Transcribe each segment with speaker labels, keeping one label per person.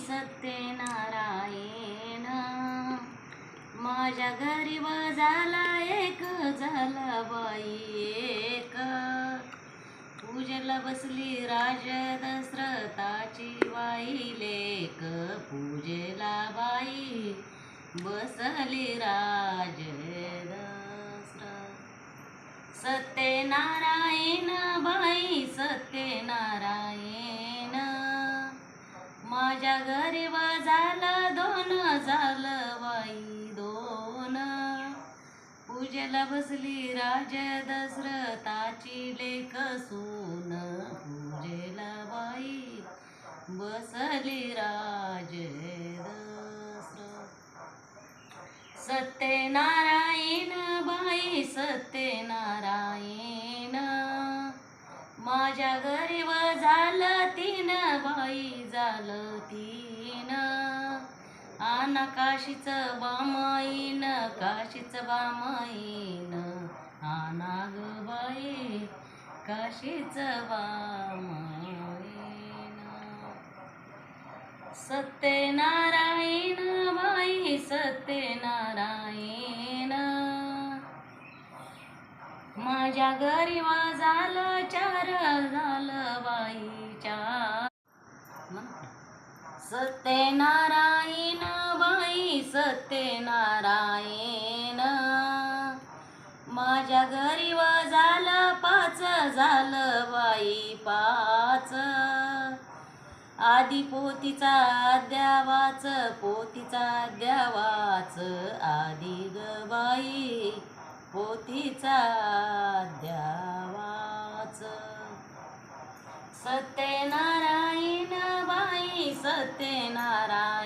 Speaker 1: सत्यनारायण माझ्या घरी झाला एक झाला बाई एक पूजेला बसली राज दशरथाची बाई लेक पूजेला बाई बसली राज दशरथ सत्यनारायण बाई सत्यनारायण माझ्या घरी झालं दोन झालं बाई दोन पूजेला बसली राज दशरथाची लेक सून पूजेला बाई बसली राज दशरथ सत्यनारायण बाई सत्यनारायण माझ्या घरी झालं तीन बाई झालं तीन आना काशीचं बामाईन काशीचं बामाईन आना ग बाई काशीचं बामाईन सत्यनारायण बाई सत्यनारायण माझ्या घरी झालं चार झालं बाई चार सत्यनारायण बाई सत्यनारायण माझ्या घरी झालं पाच झालं बाई पाच आधी पोतीचा अद्यावाच पोतीचा अद्यावाच आधी ग बाई पोतीचा अद्यावाच सत्यनारायण बाई सत्यनारायण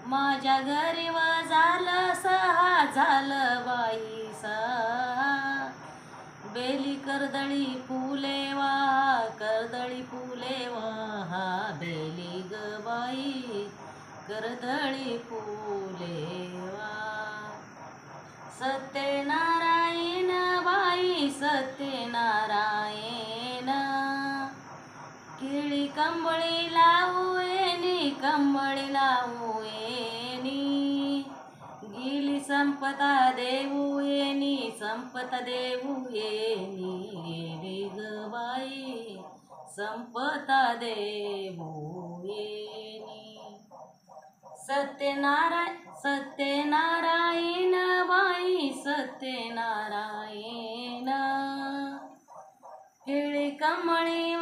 Speaker 1: माझ्या घरी झालं सहा झालं बाई सहा बेली कर्दळी फुले वा कर्दळी फुले वा बेली ग बाई कर्दळी फुले वा सत्यनारायण बाई सत्यनारायण केळी कंबळी लावू येनी कंबळी लावू येनी गेली संपता देऊ येनी संपता देऊ येनी गेली ग बाई संपता देऊ येनी सत्यनारायण बाई सत्यनारायण केळी कमळी